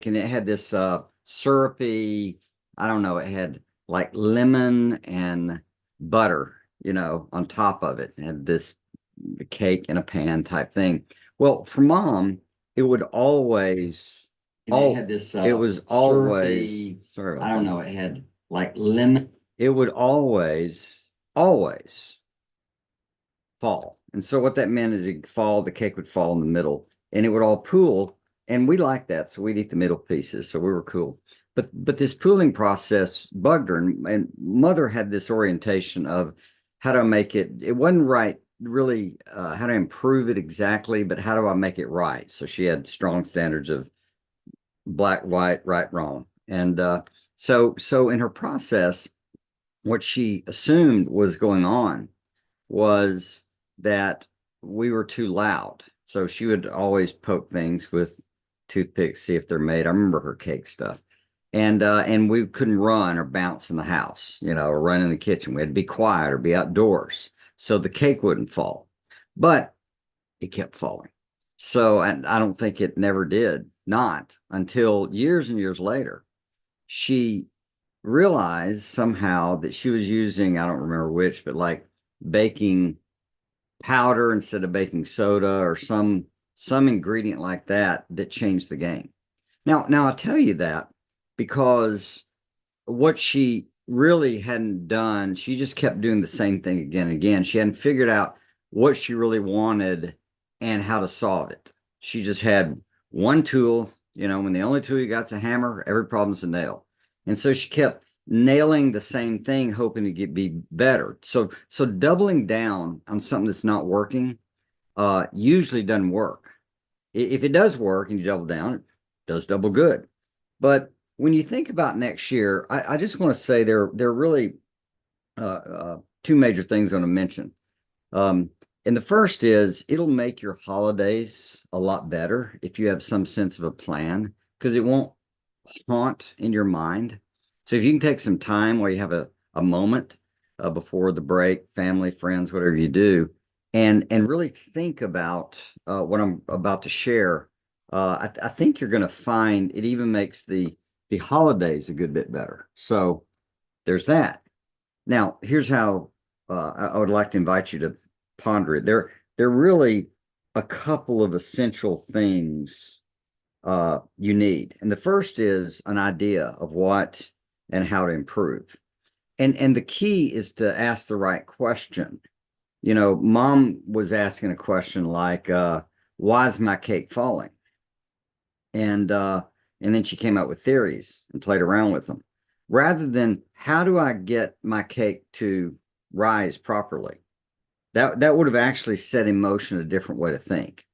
cake, and it had this syrupy, I don't know, it had like lemon and butter, on top of it. It had this cake in a pan type thing. Well, for mom, it would always, And it had this it was always, syrupy, sorry I about don't that. know, it had like lemon. It would always fall. And so what that meant is it'd fall, the cake would fall in the middle and it would all pool. And we liked that. So we'd eat the middle pieces. So we were cool. But this pooling process bugged her. And mother had this orientation of how to make it. It wasn't right, really, how to improve it exactly, but how do I make it right? So she had strong standards of black, white, right, wrong. And so in her process, what she assumed was going on was that we were too loud. So she would always poke things with toothpicks, see if they're made. I remember her cake stuff. And we couldn't run or bounce in the house, or run in the kitchen. We had to be quiet or be outdoors so the cake wouldn't fall. But it kept falling. So I don't think it never did, not until years and years later. She realized somehow that she was using, I don't remember which, but like baking powder instead of baking soda or some ingredient like that that changed the game. Now I tell you that because what she really hadn't done, she just kept doing the same thing again and again. She hadn't figured out what she really wanted and how to solve it. She just had one tool, when the only tool you got's a hammer, every problem's a nail. And so she kept nailing the same thing, hoping to be better. So doubling down on something that's not working usually doesn't work. If it does work and you double down, it does double good. But when you think about next year, I just want to say there are really two major things I want to mention. Um, and the first is it'll make your holidays a lot better if you have some sense of a plan because it won't haunt in your mind. So if you can take some time where you have a moment before the break, family, friends, whatever you do, and really think about what I'm about to share, I think you're going to find it even makes the holidays a good bit better. So there's that. Now, here's how I would like to invite you to ponder it. There are really a couple of essential things you need. And the first is an idea of what and how to improve. And the key is to ask the right question. Mom was asking a question like, why is my cake falling? And uh, and then she came out with theories and played around with them. Rather than how do I get my cake to rise properly? That would have actually set in motion a different way to think.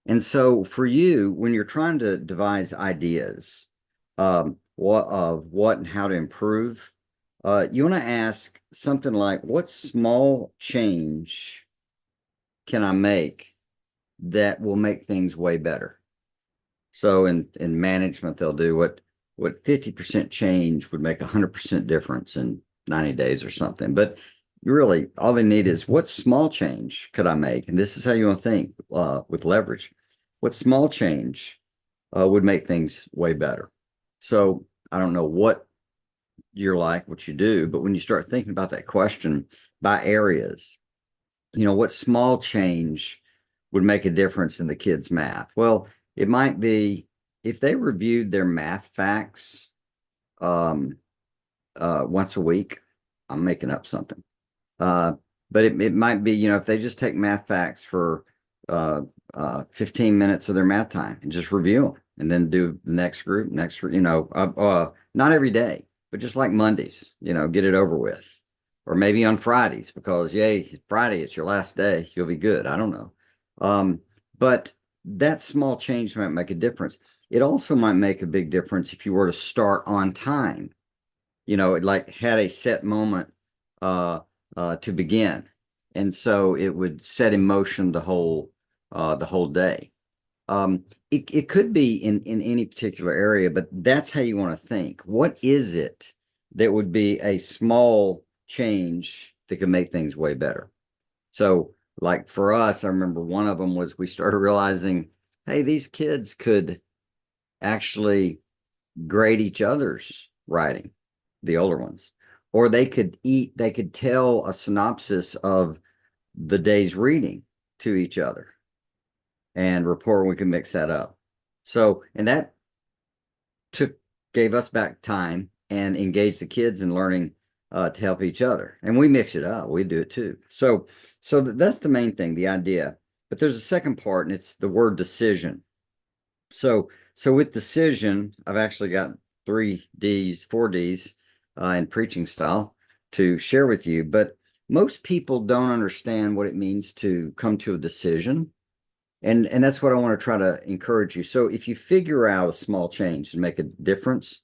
And so for you, when you're trying to devise ideas, what and how to improve, you want to ask something like, what small change can I make that will make things way better? So in management, they'll do what 50% change would make 100% difference in 90 days or something. But really, all they need is what small change could I make? And this is how you want to think with leverage. What small change would make things way better? So I don't know what you're like, what you do, but when you start thinking about that question by areas, what small change would make a difference in the kids' math? Well, it might be if they reviewed their math facts um, once a week. I'm making up something. Uh, but it might be, if they just take math facts for uh, 15 minutes of their math time and just review them and then do the next group, not every day, but just like Mondays, get it over with. Or maybe on Fridays because, yay, Friday, it's your last day. You'll be good. I don't know. But that small change might make a difference. It also might make a big difference if you were to start on time, it like had a set moment uh, to begin. And so it would set in motion the whole day. It could be in any particular area, but that's how you want to think. What is it that would be a small change that could make things way better? So, like for us, I remember one of them was we started realizing, hey, these kids could actually grade each other's writing, the older ones, or they could tell a synopsis of the day's reading to each other and report, and we can mix that up. So, and that took gave us back time and engaged the kids in learning to help each other. And we mix it up. We do it too. So that's the main thing, the idea. But there's a second part, and it's the word decision. So with decision, I've actually got 3 Ds, 4 Ds in preaching style to share with you. But most people don't understand what it means to come to a decision. And that's what I want to try to encourage you. So if you figure out a small change and make a difference,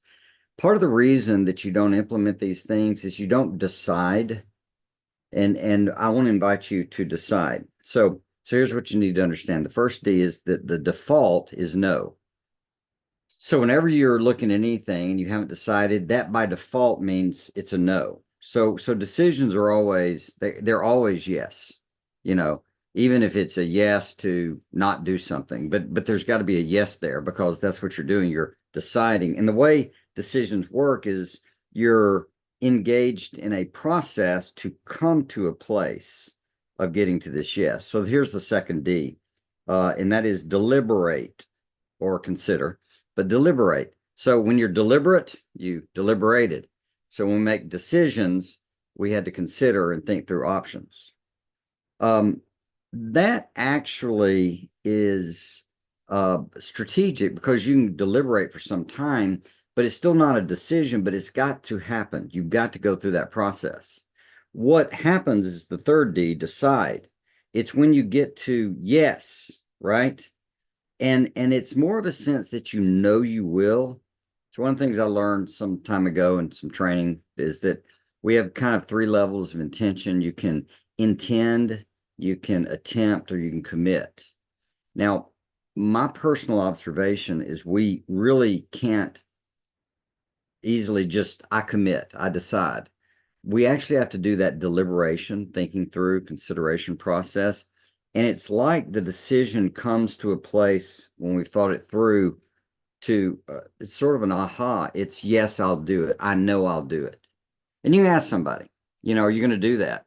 part of the reason that you don't implement these things is you don't decide. And I want to invite you to decide. So here's what you need to understand. The first D is that the default is no. So whenever you're looking at anything and you haven't decided, that by default means it's a no. So decisions are always they're always yes. You know, even if it's a yes to not do something, but there's got to be a yes there because that's what you're doing. You're deciding. And the way decisions work is you're engaged in a process to come to a place of getting to this yes. So here's the second D, and that is deliberate or consider, but deliberate. So when you're deliberate, you deliberated. So when we make decisions, we had to consider and think through options. That actually is strategic because you can deliberate for some time, but it's still not a decision, but it's got to happen. You've got to go through that process. What happens is the third D, decide. It's when you get to yes, right? And it's more of a sense that you know you will. So one of the things I learned some time ago in some training is that we have kind of 3 levels of intention. You can intend, you can attempt, or you can commit. Now, my personal observation is we really can't easily just, I commit, I decide. We actually have to do that deliberation, thinking through, consideration process. And it's like the decision comes to a place when we've thought it through to, it's sort of an aha. It's yes, I'll do it. I know I'll do it. And you ask somebody, are you going to do that?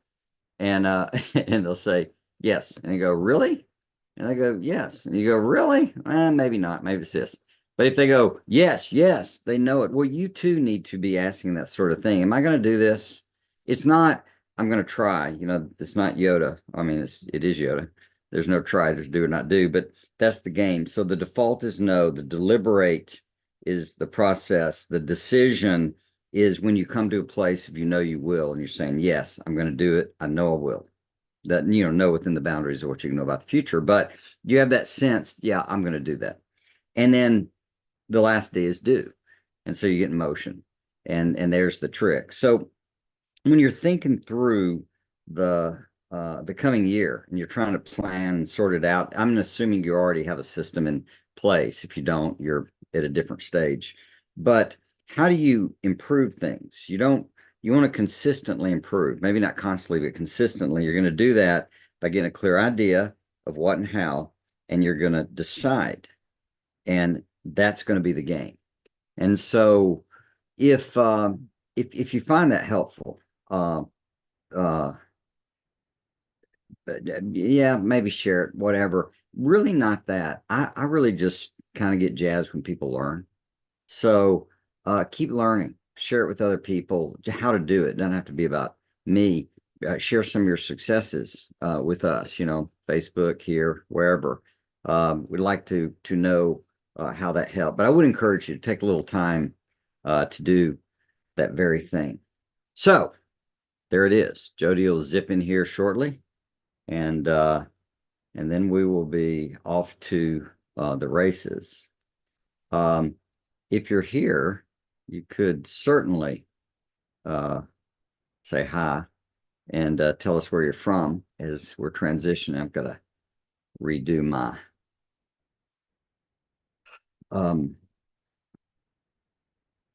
And and they'll say yes, and you go, really? And they go, yes, and you go, really? Maybe not, maybe it's this. But if they go, yes, yes, they know it. Well, you too need to be asking that sort of thing. Am I going to do this? It's not, I'm going to try. It's not Yoda. I mean, it is Yoda. There's no try, there's do or not do, but that's the game. So the default is no. The deliberate is the process. The decision is when you come to a place of you will, and you're saying, yes, I'm going to do it. I know I will. That, know within the boundaries of what you know about the future. But you have that sense, yeah, I'm going to do that. And then the last D is do. And so you get in motion. And there's the trick. So when you're thinking through the coming year and you're trying to plan and sort it out, I'm assuming you already have a system in place. If you don't, you're at a different stage. But how do you improve things? You want to consistently improve, maybe not constantly, but consistently. You're going to do that by getting a clear idea of what and how, and you're going to decide. And that's going to be the game. And so if you find that helpful, uh, yeah, maybe share it, whatever. Really not that. I really just kind of get jazzed when people learn. So keep learning, share it with other people, how to do it. It doesn't have to be about me. Share some of your successes with us, Facebook here, wherever. We'd like to know how that helped. But I would encourage you to take a little time to do that very thing. So there it is. Jody will zip in here shortly, and then we will be off to the races. If you're here, you could certainly say hi and tell us where you're from as we're transitioning. I've got to redo my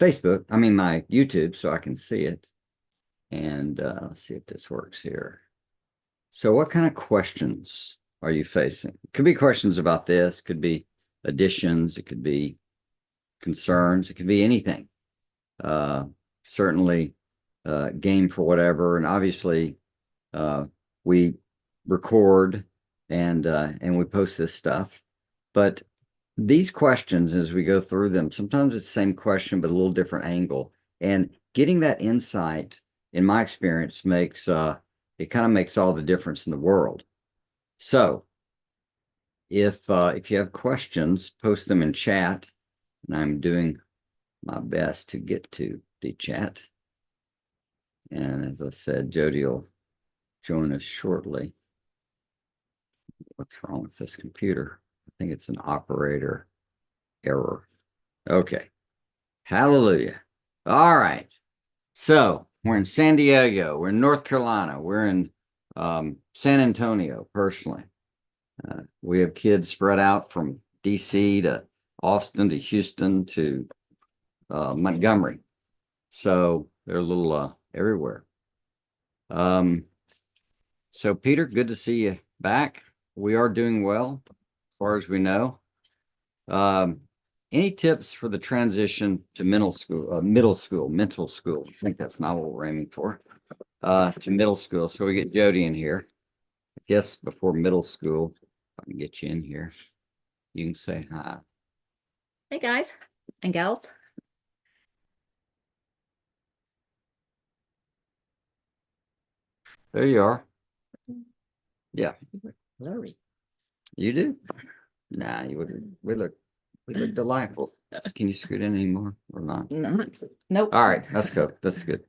Facebook, my YouTube, so I can see it. And let's see if this works here. So what kind of questions are you facing? Could be questions about this, could be additions, it could be concerns. It could be anything. Certainly game for whatever. And obviously we record and we post this stuff. But these questions, as we go through them, sometimes it's the same question, but a little different angle. And getting that insight, in my experience, makes it kind of makes all the difference in the world. So if you have questions, post them in chat, and I'm doing my best to get to the chat. And as I said, Jody will join us shortly. What's wrong with this computer? I think it's an operator error. Okay. Hallelujah. All right. So we're in San Diego. We're in North Carolina. We're in San Antonio, personally. We have kids spread out from DC to Austin to Houston to Montgomery. So they're a little everywhere. So Peter, good to see you back. We are doing well, as far as we know. Any tips for the transition to mental school? I think that's not what we're aiming for. To middle school. So we get Jody in here. I guess before middle school, if I can get you in here, you can say hi. Hey guys and gals. There you are. Yeah. Blurry. You do? Nah, we look delightful. Can you scoot in anymore or not? No, nope. All right, let's go. That's good.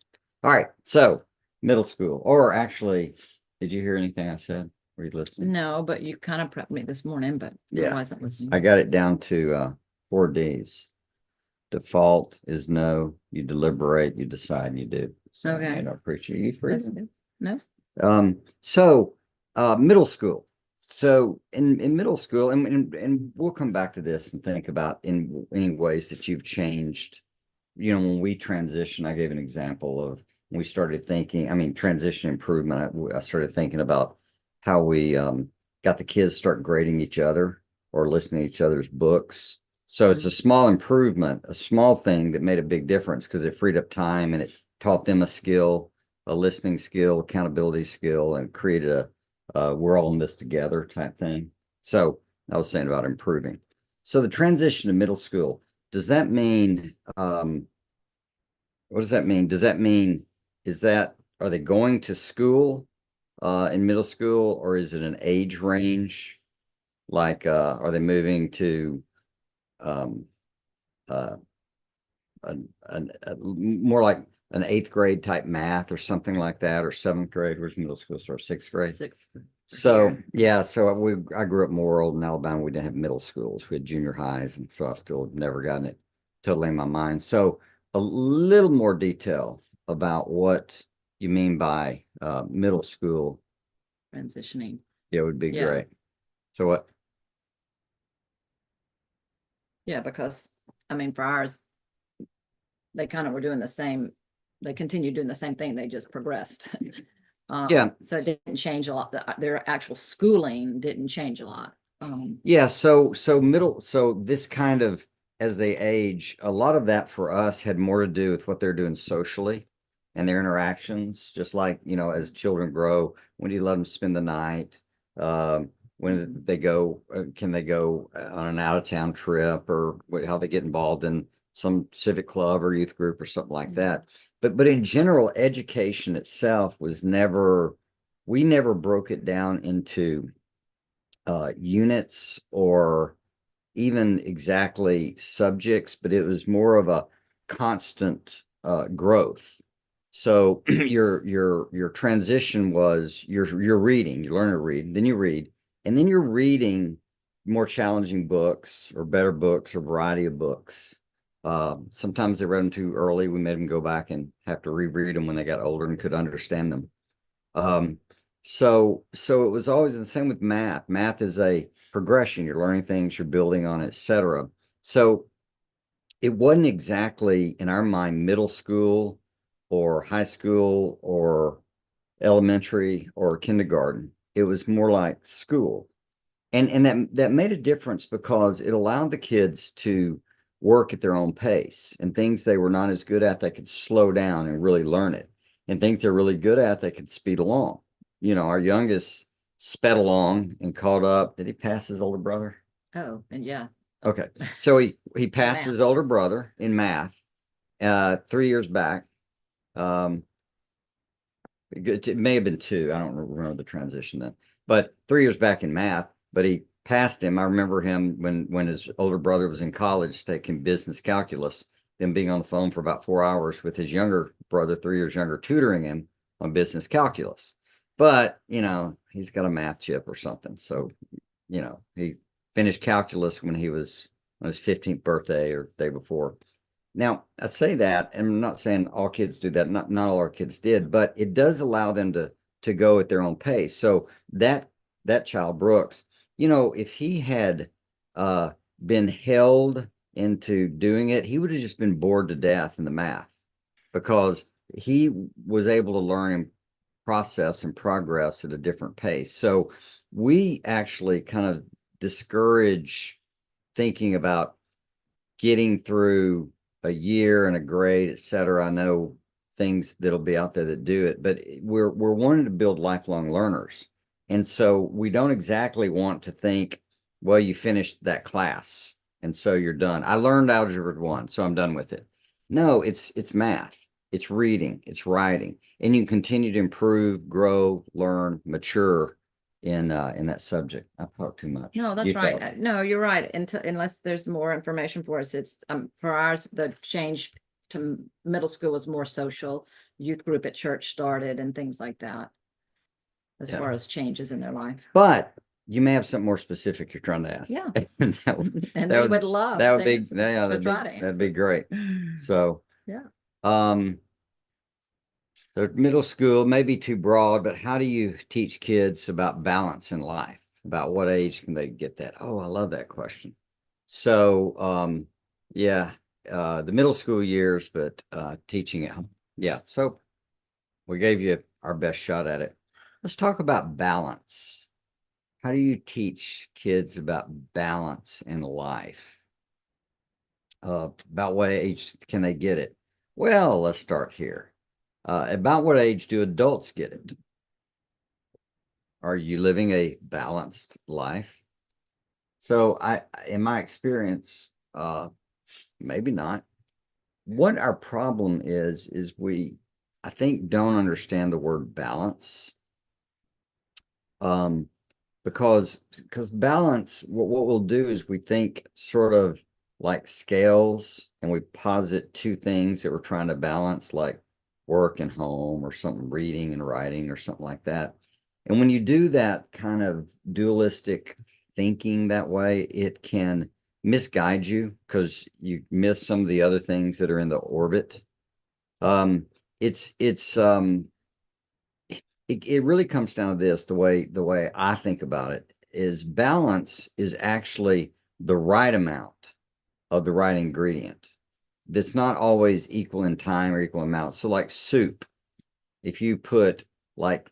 All right, so middle school, or actually, did you hear anything I said? Were you listening? No, but you kind of prepped me this morning, but Yeah. I wasn't listening. I got it down to 4 Ds. Default is no, you deliberate, you decide, and you do. So, Okay. I appreciate you for That's good. No. So middle school. So in middle school, and we'll come back to this and think about in any ways that you've changed. You know, when we transition, I gave an example of when we started thinking, I mean, transition improvement. I started thinking about how we got the kids start grading each other or listening to each other's books. So it's a small improvement, a small thing that made a big difference because it freed up time and it taught them a skill, a listening skill, accountability skill, and created a we're all in this together type thing. So I was saying about improving. So the transition to middle school, does that mean what does that mean? Does that mean are they going to school in middle school, or is it an age range? Like are they moving to um more like an 8th grade type math or something like that, or 7th grade? Where's middle school start? 6th grade. Sixth. So yeah, so I grew up more rural in Alabama. We didn't have middle schools. We had junior highs, and so I still have never gotten it totally in my mind. So a little more detail about what you mean by middle school. Transitioning. Yeah, would be Yeah. great. So what? Yeah, because I mean, for ours, they kind of were doing the same. They continued doing the same thing. They just progressed. Yeah. So it didn't change a lot. Their actual schooling didn't change a lot. Yeah, so this kind of, as they age, a lot of that for us had more to do with what they're doing socially and their interactions. Just like, you know, as children grow, when do you let them spend the night? When they go, can they go on an out of town trip, or how they get involved in some civic club or youth group or something like that. But in general, education itself was never, we never broke it down into units or even exactly subjects, but it was more of a constant growth. So your transition was you're reading, you learn to read, then you read, and then you're reading more challenging books or better books or variety of books. Sometimes they read them too early. We made them go back and have to reread them when they got older and could understand them. So it was always the same with math. Math is a progression. You're learning things, you're building on it, etc. So it wasn't exactly, in our mind, middle school or high school or elementary or kindergarten. It was more like school. And that made a difference because it allowed the kids to work at their own pace, and things they were not as good at, they could slow down and really learn it. And things they're really good at, they could speed along. You know, our youngest sped along and caught up. Did he pass his older brother? Oh, and yeah, Okay. So he passed math. his older brother in math 3 years back. It may have been two. I don't remember the transition then, but 3 years back in math, but he passed him. I remember him when his older brother was in college taking business calculus, then being on the phone for about 4 hours with his younger brother, 3 years younger, tutoring him on business calculus. But, you know, he's got a math chip or something. So, you know, he finished calculus when he was on his 15th birthday or day before. Now, I say that, and I'm not saying all kids do that. Not all our kids did, but it does allow them to go at their own pace. So that child, Brooks, you know, if he had uh been held into doing it, he would have just been bored to death in the math because he was able to learn and process and progress at a different pace. So we actually kind of discourage thinking about getting through a year and a grade, et cetera. I know things that'll be out there that do it, but we're wanting to build lifelong learners. And so we don't exactly want to think, well, you finished that class and so you're done. I learned algebra 1, so I'm done with it. No, it's math, it's reading, it's writing, and you can continue to improve, grow, learn, mature in that subject. I've talked too much. no, that's You right. talk. No, you're right. Unless there's more information for us, it's, for ours, the change to middle school was more social. Youth group at church started and things like that. As Yeah. far as changes in their life. But you may have something more specific you're trying to ask. Yeah. That would, And that they would- would love. that would they be, would yeah, try to that'd be answer. great. So, Yeah. um, so middle school may be too broad, but how do you teach kids about balance in life? About what age can they get that? Oh, I love that question. So, yeah, the middle school years, but teaching at home. Yeah. So we gave you our best shot at it. Let's talk about balance. How do you teach kids about balance in life? About what age can they get it? Well, let's start here. About what age do adults get it? Are you living a balanced life? So in my experience, maybe not. What our problem is we, I think, don't understand the word balance. Because balance, what we'll do is we think sort of like scales, and we posit two things that we're trying to balance, like work and home, or something, reading and writing, or something like that. And when you do that kind of dualistic thinking that way, it can misguide you because you miss some of the other things that are in the orbit. Um, it's it really comes down to this, the way I think about it is balance is actually the right amount of the right ingredient. That's not always equal in time or equal amount. So like soup, if you put like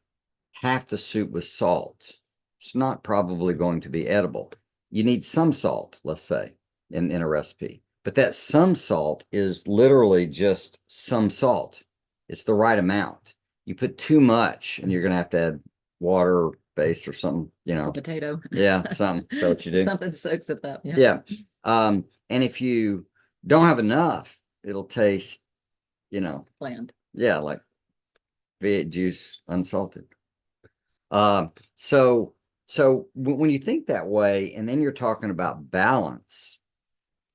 half the soup with salt, it's not probably going to be edible. You need some salt, let's say, in a recipe. But that some salt is literally just some salt. It's the right amount. You put too much and you're going to add water base or something, A potato. Yeah, something. So what you do? Something soaks it up. Yeah. Yeah. And if you don't have enough, it'll taste, Bland. yeah, like V8 juice unsalted. So when you think that way, and then you're talking about balance,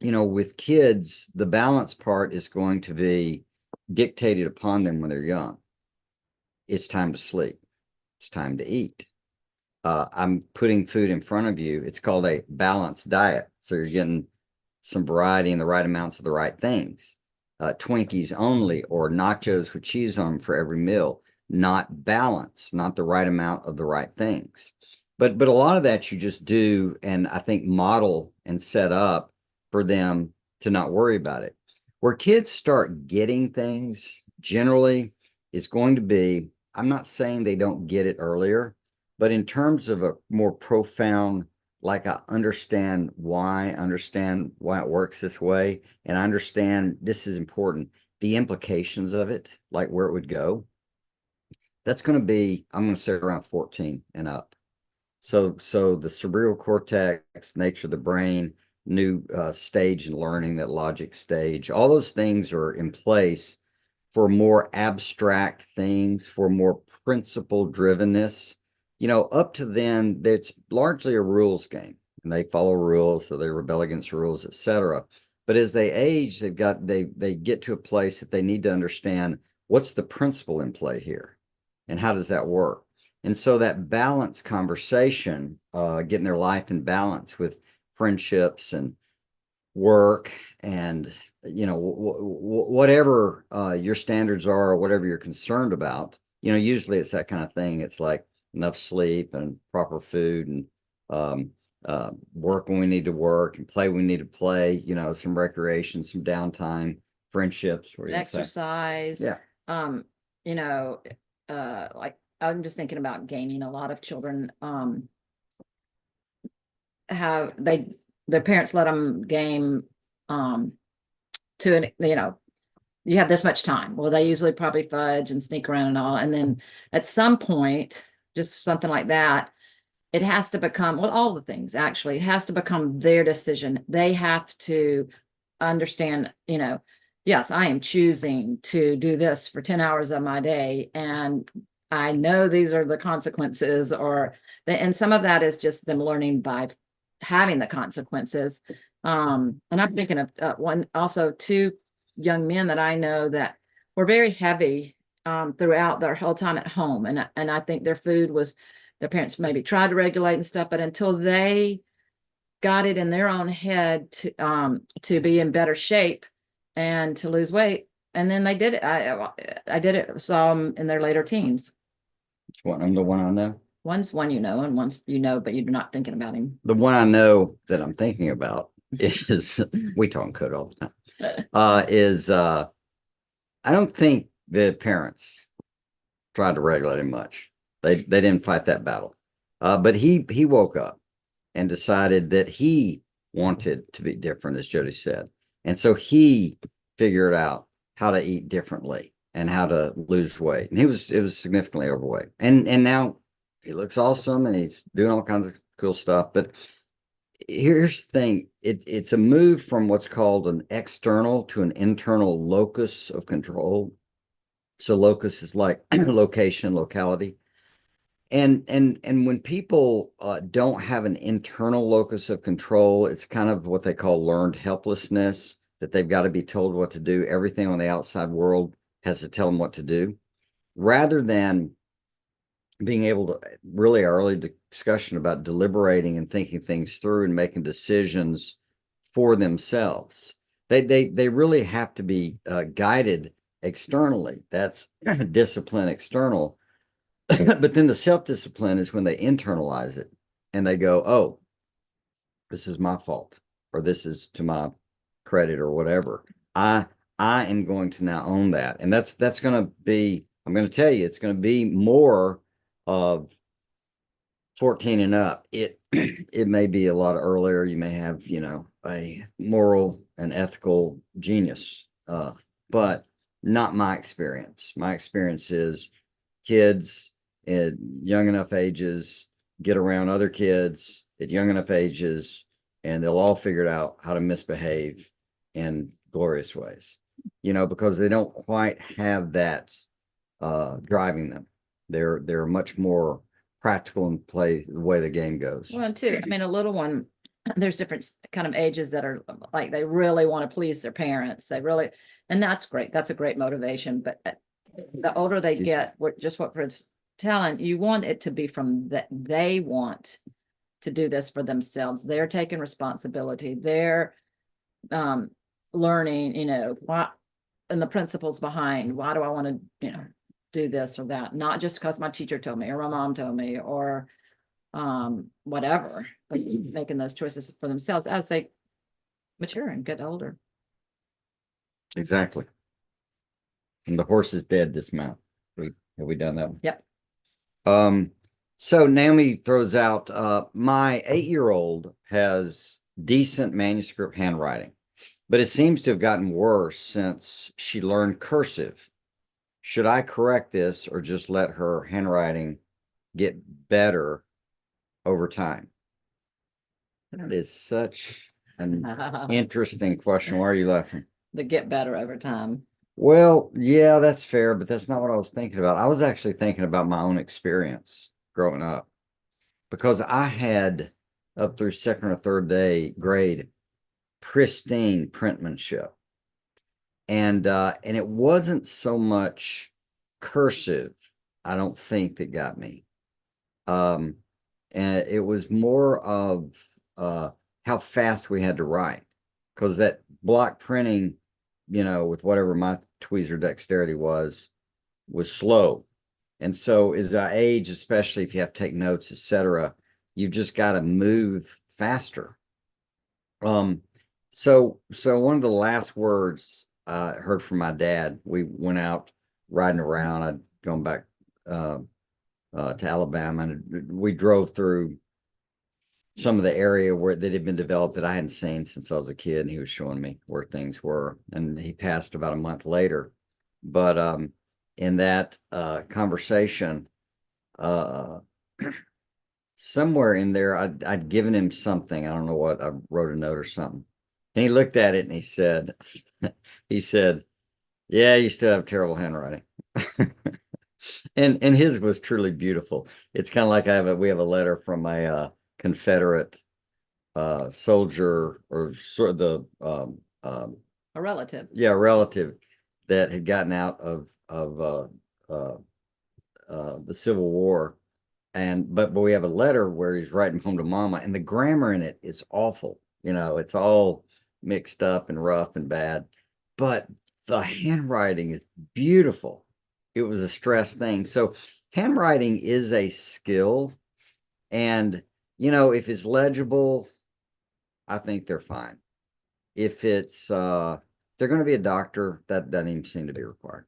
with kids, the balance part is going to be dictated upon them when they're young. It's time to sleep. It's time to eat. I'm putting food in front of you. It's called a balanced diet. So you're getting some variety and the right amounts of the right things. Twinkies only, or nachos with cheese on them for every meal. Not balance, not the right amount of the right things. But a lot of that you just do, and I think model and set up for them to not worry about it. Where kids start getting things generally is going to be, I'm not saying they don't get it earlier, but in terms of a more profound like I understand why it works this way, and I understand this is important, the implications of it, like where it would go. That's going to be, I'm going to say around 14 and up. So the cerebral cortex, nature of the brain, new stage in learning, that logic stage, all those things are in place for more abstract things, for more principle drivenness. Up to then, it's largely a rules game, and they follow rules, so they rebel against rules, etc. But as they age, they get to a place that they need to understand what's the principle in play here, and how does that work. And so that balance conversation, getting their life in balance with friendships and work and whatever your standards are, or whatever you're concerned about. Usually it's that kind of thing. It's like enough sleep and proper food, and work when we need to work, and play when we need to play. Some recreation, some downtime, friendships. What do you say? Exercise. Yeah. You know, like I'm just thinking about gaming. A lot of children have their parents let them game to an, you have this much time. Well, they usually probably fudge and sneak around and all. And then at some point, just something like that, it has to become, well, all the things actually, it has to become their decision. They have to understand, yes, I am choosing to do this for 10 hours of my day. And I know these are the consequences, and some of that is just them learning by having the consequences. And I'm thinking of two young men that I know that were very heavy throughout their whole time at home. And I think their parents maybe tried to regulate and stuff, but until they got it in their own head to be in better shape and to lose weight. And then they did it. I did it, saw them in their later teens. Which one? I'm the one I know. One's one and one's but you're not thinking about him. The one I know that I'm thinking about is we talk code all the time. I don't think the parents tried to regulate him much. They didn't fight that battle. But he woke up and decided that he wanted to be different, as Jody said. And so he figured out how to eat differently and how to lose weight. And it was significantly overweight. And now he looks awesome and he's doing all kinds of cool stuff. But here's the thing. It's a move from what's called an external to an internal locus of control. So locus is like location, locality. And when people don't have an internal locus of control, it's kind of what they call learned helplessness, that they've got to be told what to do. Everything on the outside world has to tell them what to do, rather than being able to really early discussion about deliberating and thinking things through and making decisions for themselves. They really have to be guided externally. That's discipline external. But then the self-discipline is when they internalize it and they go, oh, this is my fault, or this is to my credit, or whatever. I am going to now own that. And that's going to be, I'm going to tell you, it's going to be more of 14 and up. It may be a lot earlier. You may have, a moral and ethical genius, but not my experience. My experience is kids at young enough ages get around other kids at young enough ages, and they'll all figure out how to misbehave in glorious ways, because they don't quite have that driving them. They're much more practical and play the way the game goes. Well, and two, I mean, a little one, there's different kind of ages that are like, they really want to please their parents. And that's great. That's a great motivation. But the older they get, just what Fred's telling, you want it to be from that they want to do this for themselves. They're taking responsibility. They're learning, what and the principles behind why do I want to, do this or that, not just because my teacher told me or my mom told me or whatever, but making those choices for themselves as they mature and get older. Exactly. And the horse is dead, dismount. Have we done that one? Yep. So Naomi throws out, my 8-year-old has decent manuscript handwriting, but it seems to have gotten worse since she learned cursive. Should I correct this or just let her handwriting get better over time? That is such an interesting question. Why are you laughing? The get better over time. Well, yeah, that's fair, but that's not what I was thinking about. I was actually thinking about my own experience growing up because I had up through second or third day grade pristine printmanship. And it wasn't so much cursive, I don't think, that got me. Um, and it was more of how fast we had to write, because that block printing, with whatever my tweezer dexterity was slow. And so as I age, especially if you have to take notes, etc., you've just got to move faster. So one of the last words I heard from my dad, we went out riding around. I'd gone back uh, to Alabama, and we drove through some of the area where that had been developed that I hadn't seen since I was a kid, and he was showing me where things were. And he passed about a month later. But in that conversation, uh, somewhere in there, I'd given him something. I don't know what. I wrote a note or something. And he looked at it and he said, he said, "Yeah, you still have terrible handwriting." And his was truly beautiful. It's kind of like we have a letter from a Confederate soldier, or sort of the A relative. relative that had gotten out of the Civil War. But we have a letter where he's writing home to mama, and the grammar in it is awful. It's all mixed up and rough and bad, but the handwriting is beautiful. It was a stress thing. So handwriting is a skill, and if it's legible, I think they're fine. If they're going to be a doctor, that doesn't even seem to be required.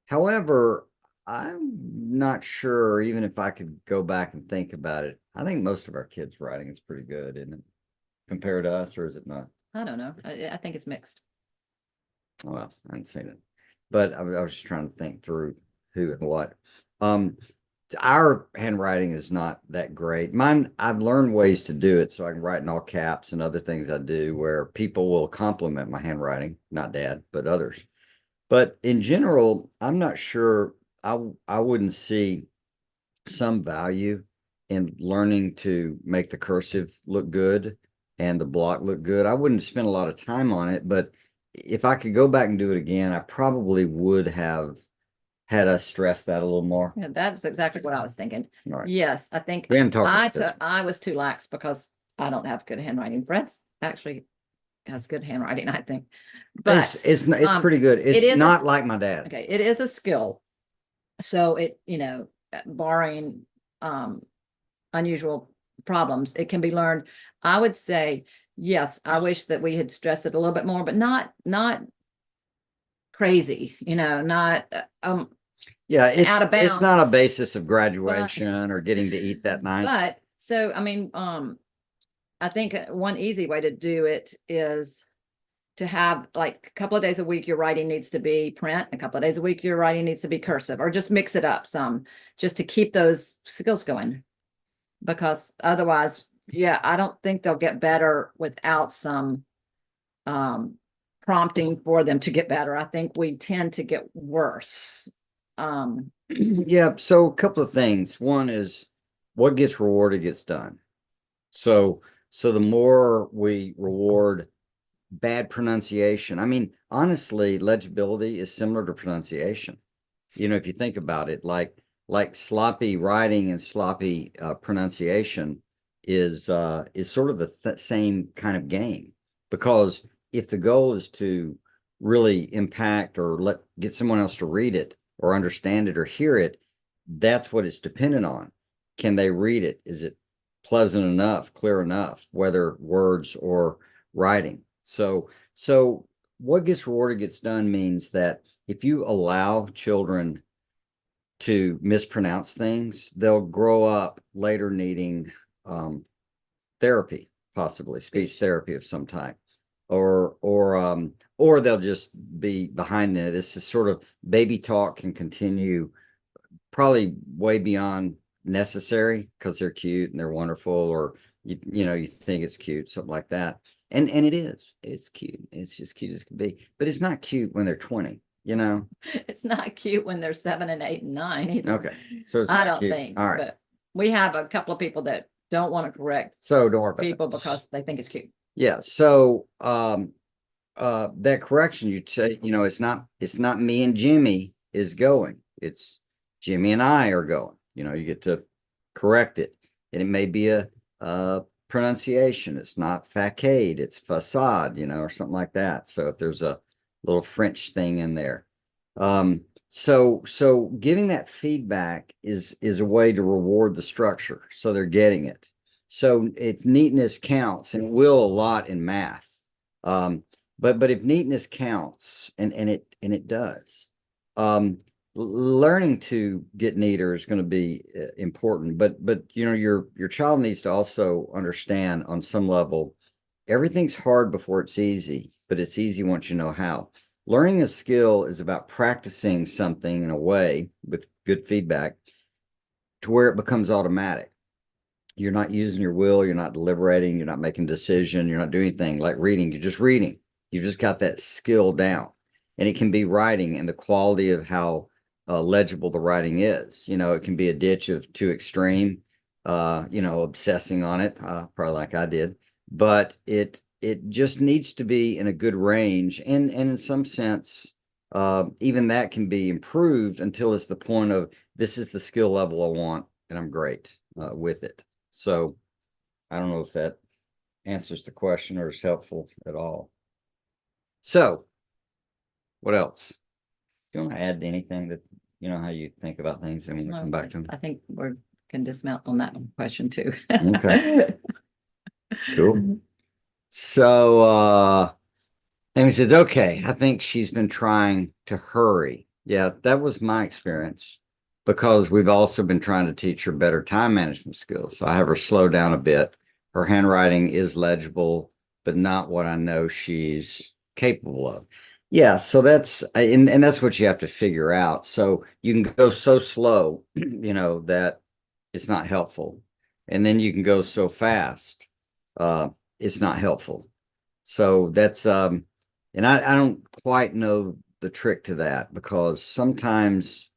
However, I'm not sure, even if I could go back and think about it. I think most of our kids' writing is pretty good, isn't it? Compared to us, or is it not? I don't know. I think it's mixed. Well, I haven't seen it, but I was just trying to think through who and what. Um, our handwriting is not that great. Mine, I've learned ways to do it so I can write in all caps, and other things I do where people will compliment my handwriting, not dad, but others. But in general, I'm not sure. I wouldn't see some value in learning to make the cursive look good and the block look good. I wouldn't spend a lot of time on it, but if I could go back and do it again, I probably would have had us stress that a little more. Yeah, that's exactly what I was thinking. All right. Yes, I think We haven't talked about this. I was too lax because I don't have good handwriting. Brett's actually has good handwriting, I think. But It's pretty good. it It's is not like my dad. okay, it is a skill. So barring unusual problems, it can be learned. I would say, yes, I wish that we had stressed it a little bit more, but not crazy, not Yeah, out of it's bounds. not a basis of graduation or getting to eat that night. But so, I mean, I think one easy way to do it is to have like a couple of days a week, your writing needs to be print, a couple of days a week, your writing needs to be cursive, or just mix it up some, just to keep those skills going. Because otherwise, yeah, I don't think they'll get better without some prompting for them to get better. I think we tend to get worse. Yeah, so a couple of things. One is what gets rewarded gets done. So the more we reward bad pronunciation, I mean, honestly, legibility is similar to pronunciation. If you think about it, like sloppy writing and sloppy pronunciation is sort of the same kind of game, because if the goal is to really impact or get someone else to read it or understand it or hear it, that's what it's dependent on. Can they read it? Is it pleasant enough, clear enough, whether words or writing? So what gets rewarded gets done means that if you allow children to mispronounce things, they'll grow up later needing therapy, possibly speech therapy of some type, or they'll just be behind in it. This is sort of baby talk can continue probably way beyond necessary because they're cute and they're wonderful, or you think it's cute, something like that. And it's cute. It's just cute as can be, but it's not cute when they're 20, It's not cute when they're 7 and 8 and 9 either. Okay. So it's I not don't cute. think, All right. but we have a couple of people that don't want to correct So don't worry about that. people because they think it's cute. Yeah. So that correction you say, it's not me and Jimmy is going. It's Jimmy and I are going. You get to correct it. And it may be a pronunciation. It's not facade, it's facade, or something like that. So if there's a little French thing in there. So giving that feedback is a way to reward the structure. So they're getting it. So if neatness counts, and it will a lot in math. But if neatness counts, and it does, learning to get neater is going to be important. But your child needs to also understand on some level, everything's hard before it's easy, but it's easy once you know how. Learning a skill is about practicing something in a way with good feedback to where it becomes automatic. You're not using your will, you're not deliberating, you're not making a decision, you're not doing anything like reading, you're just reading. You've just got that skill down. And it can be writing and the quality of how legible the writing is. It can be a ditch of too extreme, obsessing on it, probably like I did. But it just needs to be in a good range. And in some sense, even that can be improved until it's the point of this is the skill level I want, and I'm great with it. So I don't know if that answers the question or is helpful at all. So what else? Do you want to add anything that, how you think about things and we'll come back to them? I think we can dismount on that question too. Okay. Cool. So Amy says, okay, I think she's been trying to hurry. Yeah, that was my experience because we've also been trying to teach her better time management skills. So I have her slow down a bit. Her handwriting is legible, but not what I know she's capable of. Yeah, so that's and that's what you have to figure out. So you can go so slow, that it's not helpful. And then you can go so fast, it's not helpful. So that's and I don't quite know the trick to that because sometimes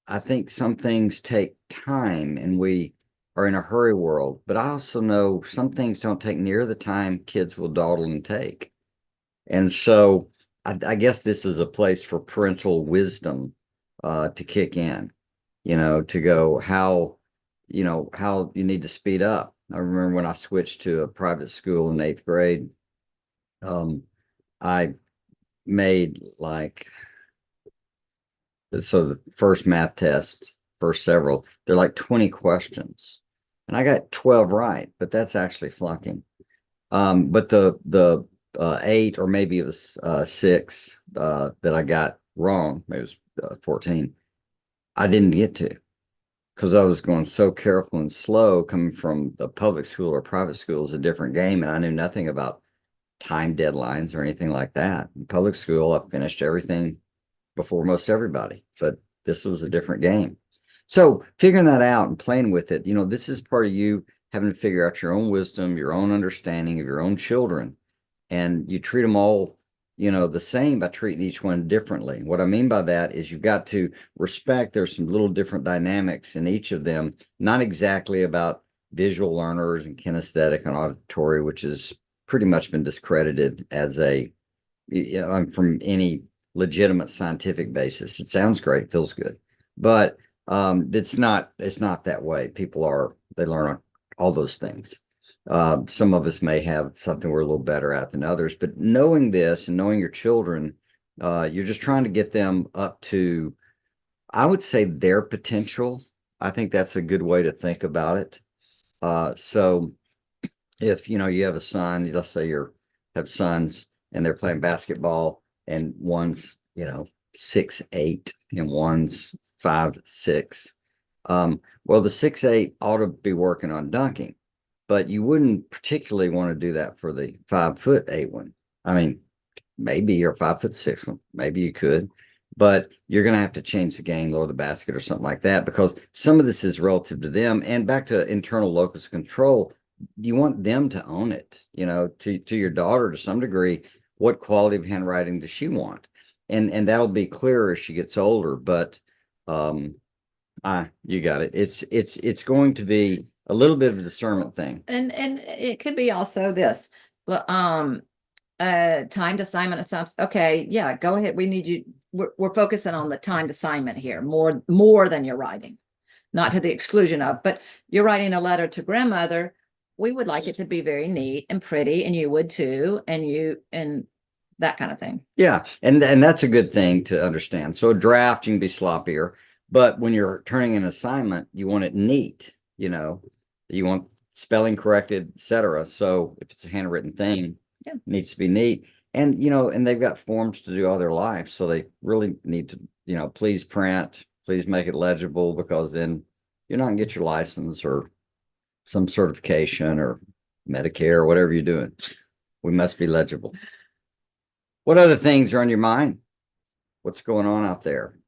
I think some things take time and we are in a hurry world, but I also know some things don't take near the time kids will dawdle and take. And so I guess this is a place for parental wisdom to kick in, to go how you need to speed up. I remember when I switched to a private school in 8th grade, I made so the first math test, first several, they're like 20 questions. And I got 12 right, but that's actually flunking. But the 8 or maybe it was 6 that I got wrong, maybe it was 14, I didn't get to because I was going so careful and slow. Coming from the public school or private school is a different game, and I knew nothing about time deadlines or anything like that. In public school, I finished everything before most everybody, but this was a different game. So figuring that out and playing with it, this is part of you having to figure out your own wisdom, your own understanding of your own children. And you treat them all, the same by treating each one differently. What I mean by that is you've got to respect there's some little different dynamics in each of them, not exactly about visual learners and kinesthetic and auditory, which has pretty much been discredited as from any legitimate scientific basis. It sounds great, feels good, but it's not that way. They learn all those things. Some of us may have something we're a little better at than others, but knowing this and knowing your children, you're just trying to get them up to, I would say, their potential. I think that's a good way to think about it. So if you have a son, let's say have sons and they're playing basketball and one's 6'8" and one's 5, 6. Well, the 6, 8 ought to be working on dunking, but you wouldn't particularly want to do that for the 5 foot 8 one. I mean, maybe you're a 5 foot 6 one, maybe you could, but you're going to have to change the game, lower the basket or something like that, because some of this is relative to them. And back to internal locus of control, you want them to own it, to your daughter to some degree. What quality of handwriting does she want? And that'll be clearer as she gets older. But you got it. It's going to be a little bit of a discernment thing. And it could be also this, timed assignment something. Okay, yeah, go ahead. We need you. We're focusing on the timed assignment here more than you're writing, not to the exclusion of, but you're writing a letter to grandmother. We would like it to be very neat and pretty, and you would too, and that kind of thing. Yeah, and that's a good thing to understand. So a draft, you can be sloppier, but when you're turning an assignment, you want it neat, you want spelling corrected, etc. So if it's a handwritten thing, Yeah. it needs to be neat. And and they've got forms to do all their life, so they really need to, please print, please make it legible, because then you're not gonna get your license or some certification or Medicare or whatever you're doing. We must be legible. What other things are on your mind? What's going on out there?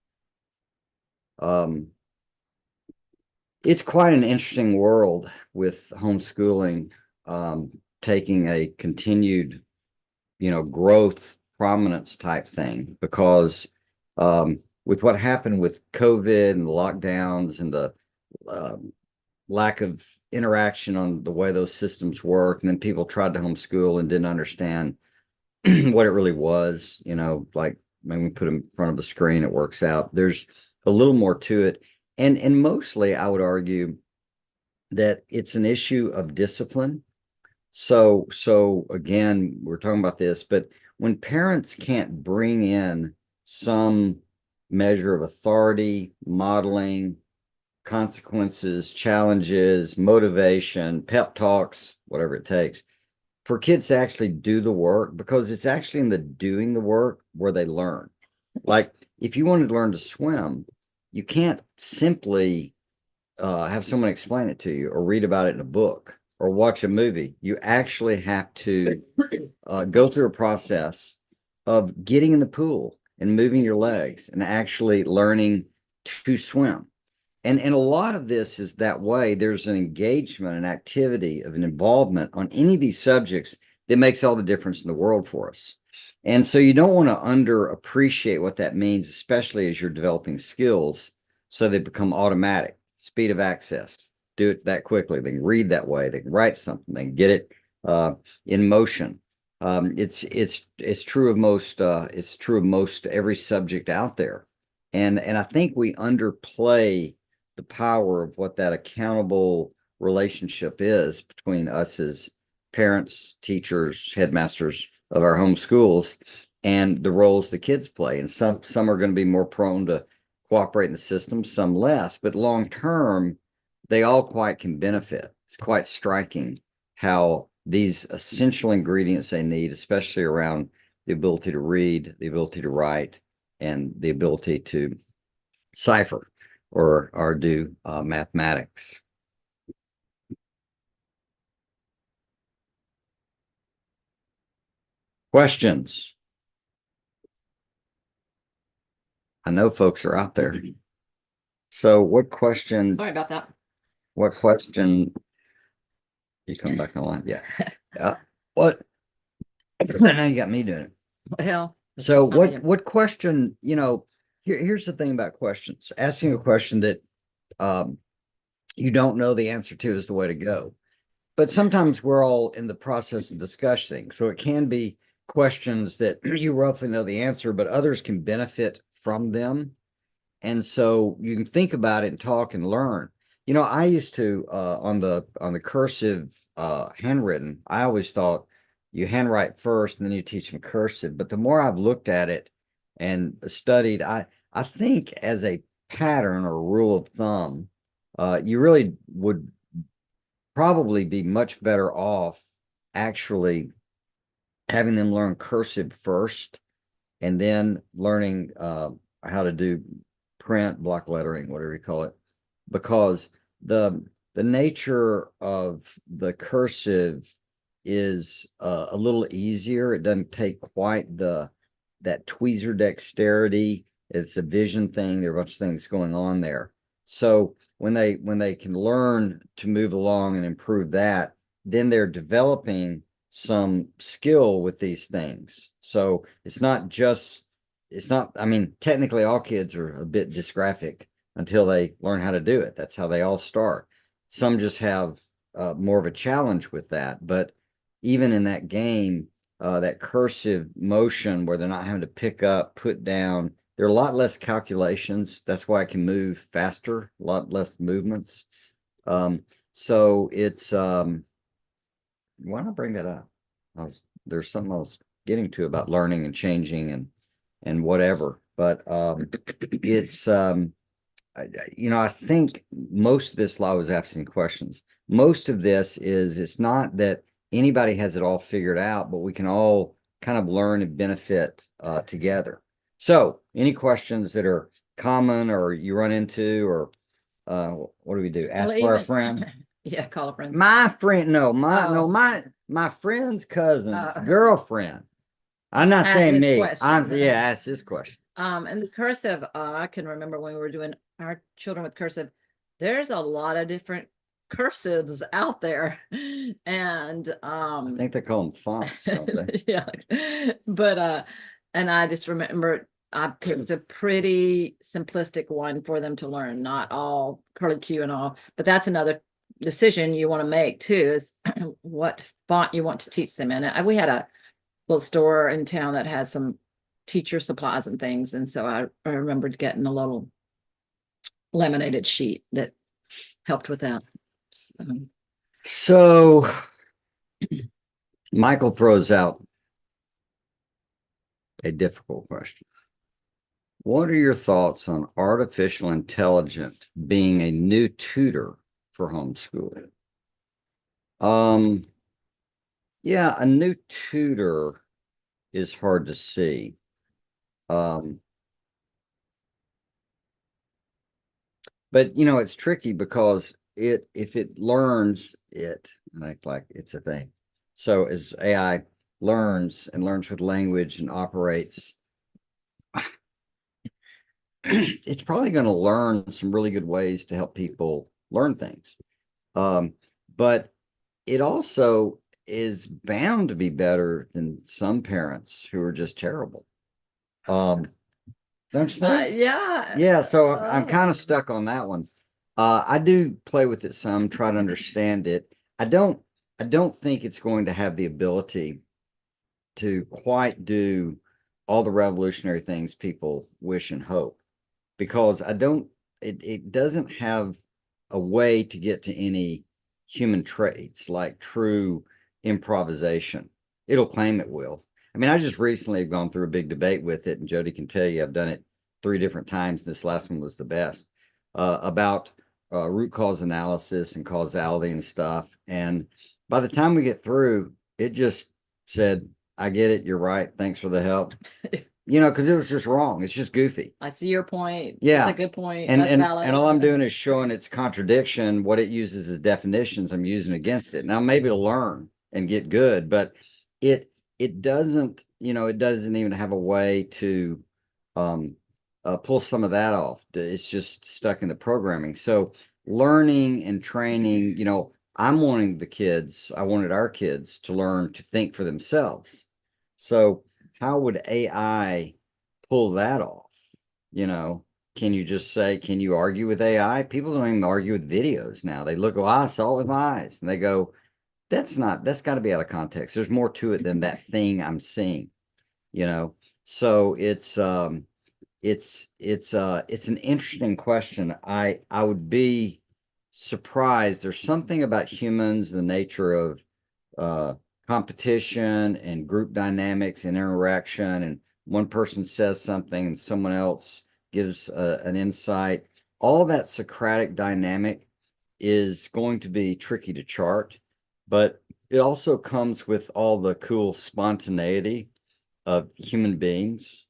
It's quite an interesting world with homeschooling, taking a continued, growth prominence type thing, because with what happened with COVID and the lockdowns and the lack of interaction on the way those systems work, and then people tried to homeschool and didn't understand what it really was, like when we put them in front of a screen, it works out. There's a little more to it. And mostly I would argue that it's an issue of discipline. So again, we're talking about this, but when parents can't bring in some measure of authority, modeling, consequences, challenges, motivation, pep talks, whatever it takes, for kids to actually do the work, because it's actually in the doing the work where they learn. Like if you wanted to learn to swim, you can't simply have someone explain it to you or read about it in a book or watch a movie. You actually have to go through a process of getting in the pool and moving your legs and actually learning to swim. And a lot of this is that way. There's an engagement, an activity of an involvement on any of these subjects that makes all the difference in the world for us. And so you don't want to underappreciate what that means, especially as you're developing skills so they become automatic. Speed of access, do it that quickly. They can read that way. They can write something. They can get it in motion. It's true of most. It's true of most every subject out there. And I think we underplay the power of what that accountable relationship is between us as parents, teachers, headmasters of our home schools, and the roles the kids play. And some are going to be more prone to cooperate in the system, some less, but long term, they all quite can benefit. It's quite striking how these essential ingredients they need, especially around the ability to read, the ability to write, and the ability to cipher or do mathematics. Questions? I know folks are out there. So what question? Sorry about that. What question? You come back online? Yeah. What? Now you got me doing it. What the hell? So Time of what question, here's the thing about questions. Asking a question that you don't know the answer to is the way to go. But sometimes we're all in the process of discussing. So it can be questions that you roughly know the answer, but others can benefit from them. And so you can think about it and talk and learn. I used to on the cursive handwritten, I always thought you handwrite first and then you teach them cursive. But the more I've looked at it and studied, I think as a pattern or rule of thumb, you really would probably be much better off actually having them learn cursive first and then learning how to do print, block lettering, whatever you call it, because the nature of the cursive is a little easier. It doesn't take quite that tweezer dexterity. It's a vision thing. There are a bunch of things going on there. So when they can learn to move along and improve that, then they're developing some skill with these things. So it's not, I mean, technically all kids are a bit dysgraphic until they learn how to do it. That's how they all start. Some just have more of a challenge with that. But even in that game, that cursive motion where they're not having to pick up, put down, there are a lot less calculations. That's why I can move faster, a lot less movements. So it's why not bring that up? There's something I was getting to about learning and changing and whatever, but it's I think most of this law was asking questions. Most of this is, it's not that anybody has it all figured out, but we can all kind of learn and benefit together. So any questions that are common or you run into, or what do we do? Ask for a friend. Yeah, call a friend. My friend, no, Oh. my friend's cousin's Oh. girlfriend. I'm not Ask saying his me. question. Yeah, ask this question. And the cursive, I can remember when we were doing our children with cursive, there's a lot of different cursives out there. And I think they call them fonts, don't they? yeah, but and I just remember I picked a pretty simplistic one for them to learn, not all curly Q and all, but that's another decision you want to make too, is what font you want to teach them in. We had a little store in town that has some teacher supplies and things, and so I remembered getting a little laminated sheet that helped with that. So Michael throws out a difficult question. What are your thoughts on artificial intelligence being a new tutor for homeschooling? Yeah, a new tutor is hard to see. But it's tricky because if it learns it, like it's a thing. So as AI learns and learns with language and operates, it's probably going to learn some really good ways to help people learn things. But it also is bound to be better than some parents who are just terrible. Don't you think? Yeah. Yeah, so I'm kind of stuck on that one. I do play with it some, try to understand it. I don't think it's going to have the ability to quite do all the revolutionary things people wish and hope, because it doesn't have a way to get to any human traits like true improvisation. It'll claim it will. I mean, I just recently have gone through a big debate with it, and Jody can tell you I've done it 3 different times. This last one was the best, about root cause analysis and causality and stuff. And by the time we get through, it just said, I get it. You're right. Thanks for the help. Because it was just wrong. It's just goofy. I see your point. Yeah. That's a good point. And That's valid. and all I'm doing is showing its contradiction. What it uses as definitions, I'm using against it. Now maybe it'll learn and get good, but it doesn't, it doesn't even have a way to pull some of that off. It's just stuck in the programming. So learning and training, I wanted our kids to learn to think for themselves. So how would AI pull that off? Can you just say, can you argue with AI? People don't even argue with videos now. They look, I saw it with my eyes. And they go, that's got to be out of context. There's more to it than that thing I'm seeing, So it's an interesting question. I would be surprised. There's something about humans, the nature of competition and group dynamics and interaction, and one person says something and someone else gives an insight. All that Socratic dynamic is going to be tricky to chart, but it also comes with all the cool spontaneity of human beings.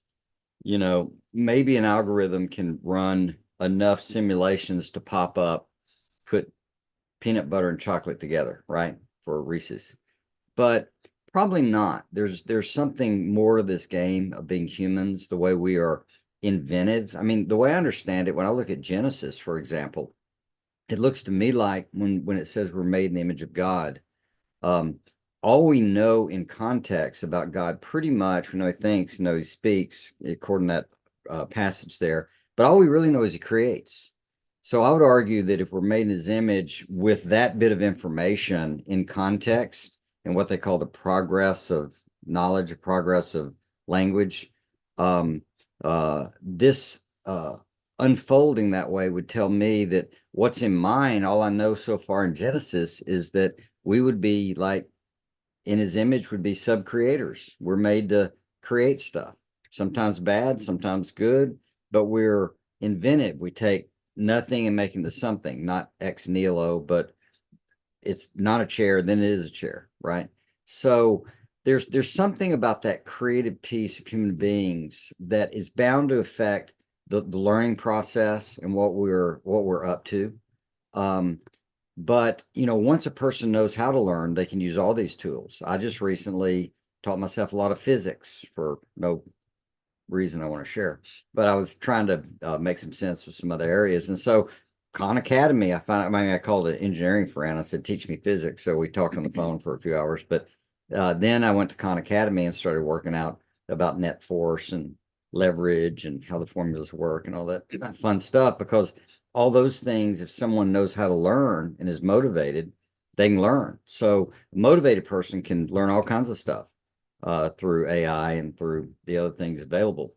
maybe an algorithm can run enough simulations to pop up, put peanut butter and chocolate together, right? For Reese's. But probably not. There's something more to this game of being humans, the way we are inventive. I mean, the way I understand it, when I look at Genesis, for example, it looks to me like when it says we're made in the image of God, um, all we know in context about God, pretty much, we know he thinks, we know he speaks, according to that passage there, but all we really know is he creates. So I would argue that if we're made in his image with that bit of information in context and what they call the progress of knowledge, progress of language, um, this unfolding that way would tell me that what's in mine, all I know so far in Genesis is that we would be like in his image would be sub creators. We're made to create stuff, sometimes bad, sometimes good, but we're inventive. We take nothing and make into something, not ex nihilo, but it's not a chair, then it is a chair, right? So there's something about that creative piece of human beings that is bound to affect the learning process and what we're up to. Um, but once a person knows how to learn, they can use all these tools. I just recently taught myself a lot of physics for no reason I want to share, but I was trying to make some sense of some other areas. And so Khan Academy, I called it engineering friend. I said, teach me physics. So we talked on the phone for a few hours, but then I went to Khan Academy and started working out about net force and leverage and how the formulas work and all that fun stuff, because all those things, if someone knows how to learn and is motivated, they can learn. So a motivated person can learn all kinds of stuff through AI and through the other things available.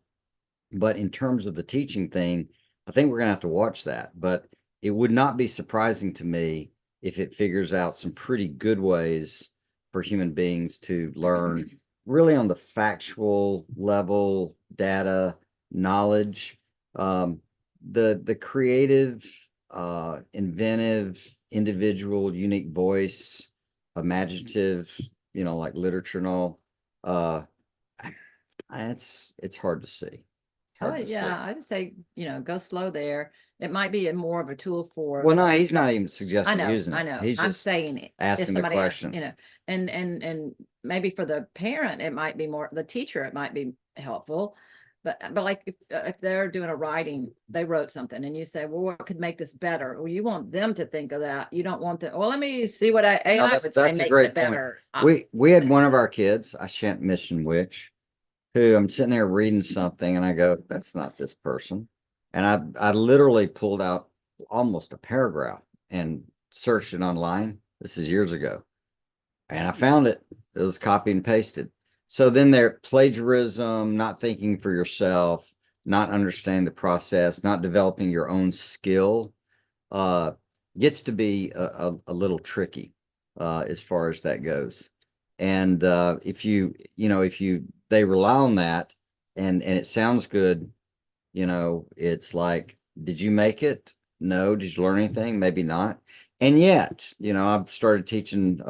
But in terms of the teaching thing, I think we're going to have to watch that. But it would not be surprising to me if it figures out some pretty good ways for human beings to learn really on the factual level, data, knowledge, the creative, inventive, individual, unique voice, imaginative, like literature and all. Uh, it's hard to see. Oh, Hard to see. yeah, I would say, go slow there. It might be more of a tool for. Well, no, he's not even I suggesting know, using I it. know. He's I'm just saying it. If asking the somebody asks, question. and maybe for the parent, it might be more, the teacher, it might be helpful. But like if they're doing a writing, they wrote something and you say, well, what could make this better? Well, you want them to think of that. You don't want them, well, let me see what No, AI would say that's a makes great it point. better. We had one of our kids, I shan't mention which, who I'm sitting there reading something and I go, that's not this person. And I literally pulled out almost a paragraph and searched it online. This is years ago. And I found it. It was copy and pasted. So then there plagiarism, not thinking for yourself, not understanding the process, not developing your own skill, uh, gets to be a little tricky as far as that goes. And if they rely on that and it sounds good, it's like, did you make it? No. Did you learn anything? Maybe not. And yet, I've started teaching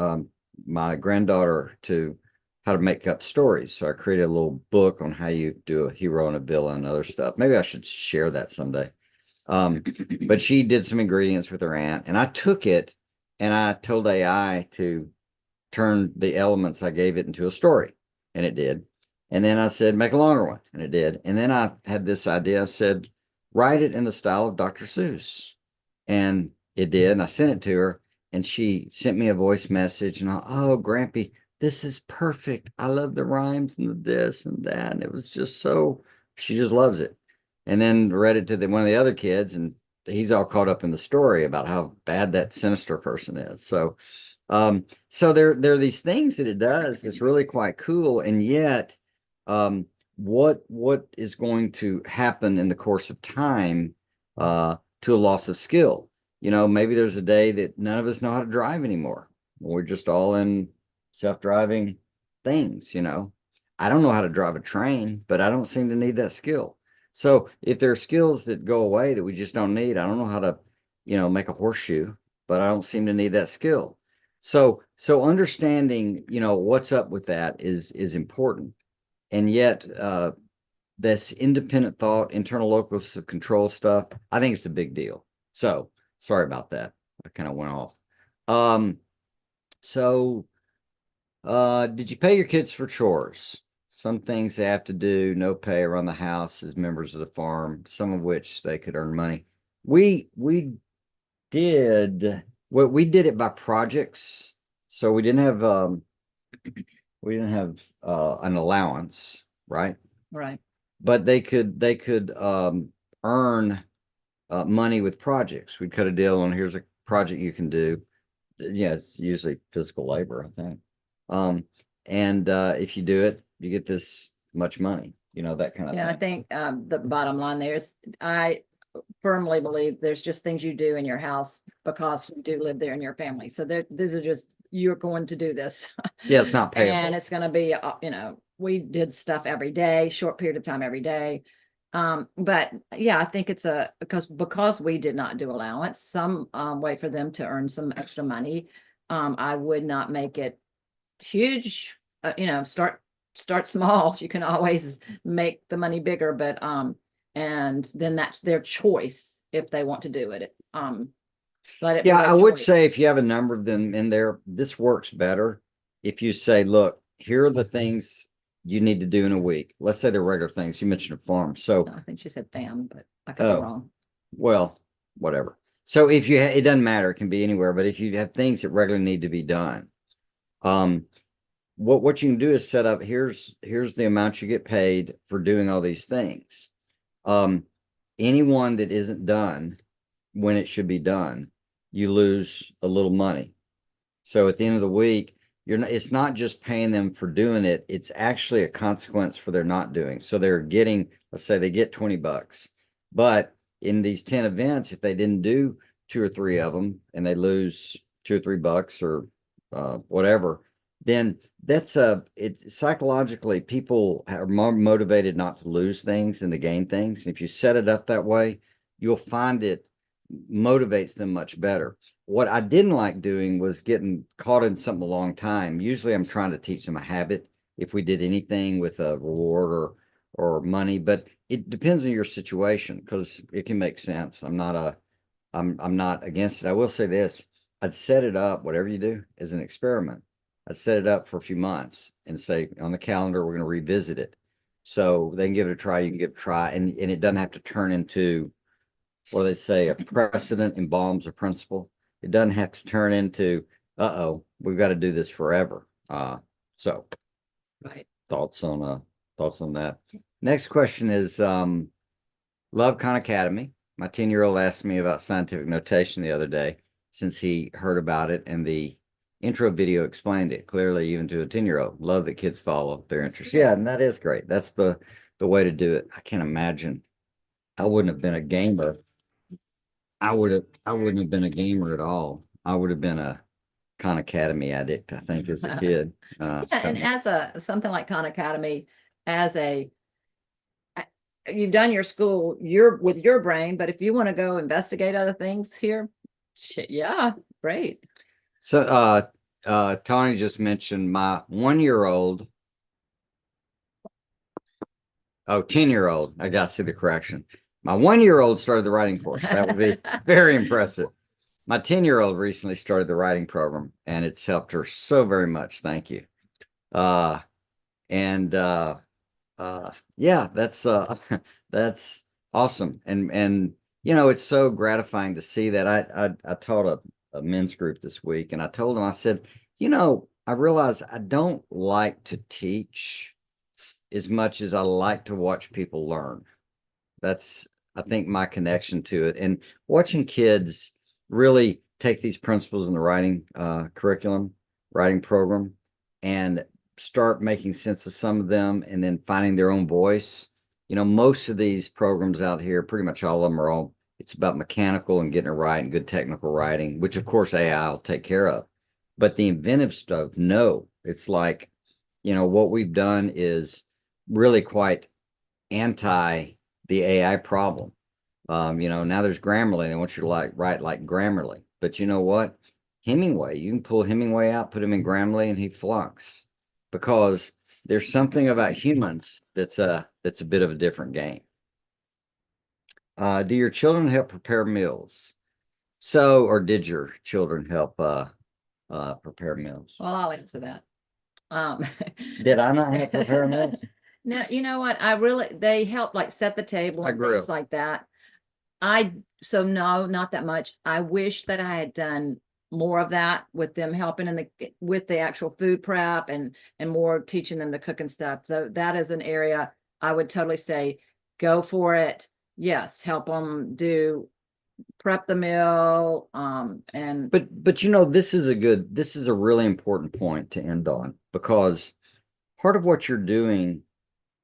my granddaughter to how to make up stories. So I created a little book on how you do a hero and a villain and other stuff. Maybe I should share that someday. But she did some ingredients with her aunt, and I took it and I told AI to turn the elements I gave it into a story, and it did. And then I said, make a longer one, and it did. And then I had this idea. I said, write it in the style of Dr. Seuss, and it did. And I sent it to her, and she sent me a voice message, and oh, Grampy, this is perfect. I love the rhymes and the this and that. And it was just so, she just loves it. And then read it to one of the other kids, and he's all caught up in the story about how bad that sinister person is. So there are these things that it does that's really quite cool, and yet, what is going to happen in the course of time to a loss of skill? Maybe there's a day that none of us know how to drive anymore. We're just all in self-driving things. I don't know how to drive a train, but I don't seem to need that skill. So if there are skills that go away that we just don't need, I don't know how to, make a horseshoe, but I don't seem to need that skill. So understanding, what's up with that is important. And yet, this independent thought, internal locus of control stuff, I think it's a big deal. So sorry about that. I kind of went off. So did you pay your kids for chores? Some things they have to do, no pay around the house as members of the farm, some of which they could earn money. We did we did it by projects. So we didn't have an allowance, right? Right. But they could earn money with projects. We'd cut a deal on here's a project you can do. Yeah, it's usually physical labor, I think. And if you do it, you get this much money, that kind of Yeah, I thing. think the bottom line there is I firmly believe there's just things you do in your house because you do live there in your family. So these are just, you're going to do this. Yeah, it's not payable. And it's gonna be, we did stuff every day, short period of time every day. But yeah, I think it's because we did not do allowance, some way for them to earn some extra money. I would not make it huge, start small. You can always make the money bigger, but and then that's their choice if they want to do it. Let it be Yeah, their I would choice. say if you have a number of them in there, this works better. If you say, look, here are the things you need to do in a week. Let's say they're regular things. You mentioned a farm. So, I think she said fam, but I could be oh, wrong. well, whatever. So if it doesn't matter, it can be anywhere, but if you have things that regularly need to be done, um, what you can do is set up, here's the amount you get paid for doing all these things. Anyone that isn't done when it should be done, you lose a little money. So at the end of the week, it's not just paying them for doing it, it's actually a consequence for their not doing. So they're getting, let's say they get $20. But in these 10 events, if they didn't do 2 or 3 of them and they lose $2 or $3 or whatever, then it's psychologically people are more motivated not to lose things than to gain things. And if you set it up that way, you'll find it motivates them much better. What I didn't like doing was getting caught in something a long time. Usually I'm trying to teach them a habit if we did anything with a reward or money, but it depends on your situation because it can make sense. I'm not against it. I will say this. I'd set it up, whatever you do, as an experiment. I'd set it up for a few months and say on the calendar, we're going to revisit it. So they can give it a try, you can give it a try, and it doesn't have to turn into what do they say, a precedent embalms a principle. It doesn't have to turn into, we've got to do this forever. So Right. thoughts on that. Next question is Love Khan Academy. My 10-year-old asked me about scientific notation the other day since he heard about it and the intro video explained it clearly even to a 10-year-old. Love that kids follow their interests. Yeah, and that is great. That's the way to do it. I can't imagine. I wouldn't have been a gamer. I wouldn't have been a gamer at all. I would have been a Khan Academy addict, I think, as a kid. Yeah, and as something like Khan Academy, as you've done your school, you're with your brain, but if you want to go investigate other things here, shit, yeah, great. So Tony just mentioned my 1-year-old. Oh, 10-year-old. I got to see the correction. My 1-year-old started the writing course. That would be very impressive. My 10-year-old recently started the writing program and it's helped her so very much. Thank you. And yeah, that's that's awesome. And it's so gratifying to see that. I taught a men's group this week and I told them, I said, I realize I don't like to teach as much as I like to watch people learn. That's, I think, my connection to it. And watching kids really take these principles in the writing curriculum, writing program, and start making sense of some of them and then finding their own voice. Most of these programs out here, pretty much all of them it's about mechanical and getting it right and good technical writing, which of course AI will take care of. But the inventive stuff, no, it's like, what we've done is really quite anti the AI problem. Now there's Grammarly. They want you to write like Grammarly. But you know what? Hemingway, you can pull Hemingway out, put him in Grammarly, and he flunks because there's something about humans that's a bit of a different game. Do your children help prepare meals? So, or did your children help prepare meals? Well, I'll answer that. Um, Did I not help prepare meals? No, you know what? They help like set the table I and grew things up. like that. So no, not that much. I wish that I had done more of that with them helping with the actual food prep and more teaching them to cook and stuff. So that is an area I would totally say, go for it. Yes, help them prep the meal. And But you know, this is a really important point to end on, because part of what you're doing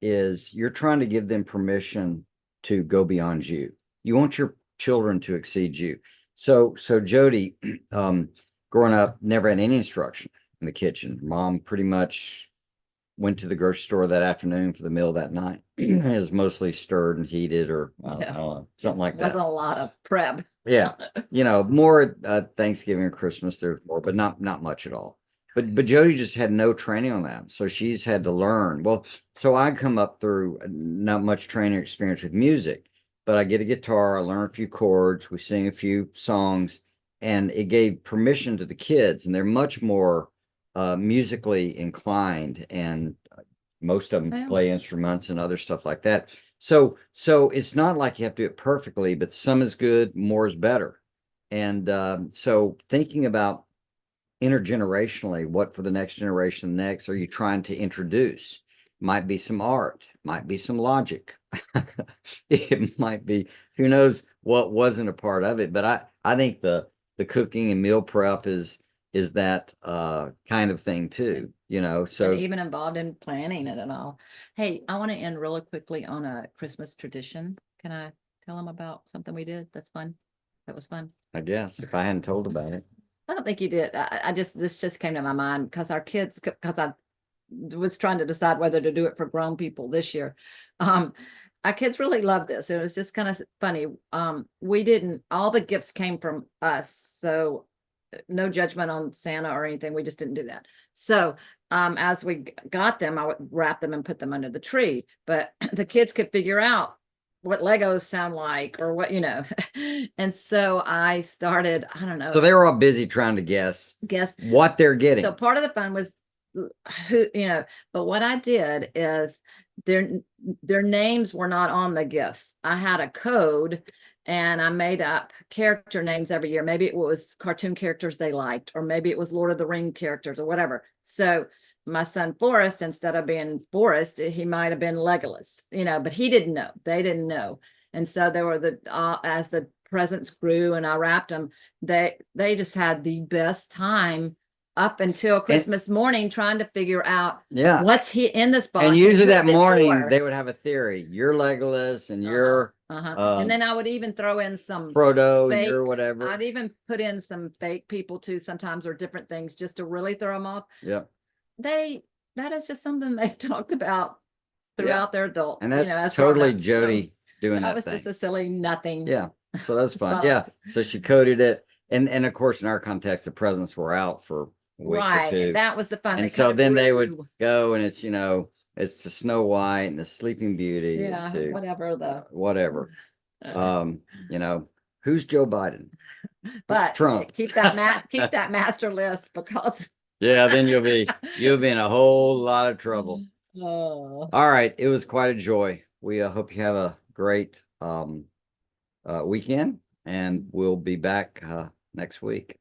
is you're trying to give them permission to go beyond you. You want your children to exceed you. So Jody, growing up, never had any instruction in the kitchen. Mom pretty much went to the grocery store that afternoon for the meal that night. It was mostly stirred and heated, or I don't know, something like wasn't that. a lot of prep. Yeah, you know, more Thanksgiving or Christmas, there's more, but not much at all. But Jody just had no training on that, so she's had to learn. Well, so I come up through not much training experience with music, but I get a guitar, I learn a few chords, we sing a few songs, and it gave permission to the kids, and they're much more musically inclined, and most of them Yeah. play instruments and other stuff like that. So it's not like you have to do it perfectly, but some is good, more is better. And so thinking about intergenerationally, what for the next generation next are you trying to introduce? Might be some art, might be some logic. It might be, who knows what wasn't a part of it. But I think the cooking and meal prep is that kind of thing too, you know. So And even involved in planning it and all. Hey, I want to end really quickly on a Christmas tradition. Can I tell them about something we did? That's fun. That was fun. I guess if I hadn't told about it. I don't think you did. This just came to my mind because because I was trying to decide whether to do it for grown people this year. Our kids really loved this. It was just kind of funny. We didn't, all the gifts came from us. So no judgment on Santa or anything. We just didn't do that. So as we got them, I would wrap them and put them under the tree. But the kids could figure out what Legos sound like or what, And so I started, I don't know. So they were all busy trying to guess what they're getting. So part of the fun was but what I did is their names were not on the gifts. I had a code and I made up character names every year. Maybe it was cartoon characters they liked, or maybe it was Lord of the Ring characters or whatever. So my son Forrest, instead of being Forrest, he might have been Legolas, but he didn't know. They didn't know. And so there were as the presents grew and I wrapped them, they just had the best time up until Christmas morning trying to figure out what's in this box. And usually that morning they would have a theory. You're Legolas and you're and then I would even throw in some Frodo fake, and you're whatever. I'd even put in some fake people too sometimes, or different things, just to really throw them off. Yeah. That is just something they've talked about throughout their adult. And that's totally Jody doing that was thing. just a silly nothing. Yeah. So that's fun. Yeah. So she coded it. And of course, in our context, the presents were out for a week or two. That was the fun. And so then they would go, and it's, it's the Snow White and the Sleeping Beauty. Yeah. Whatever. Who's Joe Biden? But Trump. keep that master list, because then you'll be in a whole lot of trouble. Oh. All right. It was quite a joy. We hope you have a great weekend, and we'll be back next week.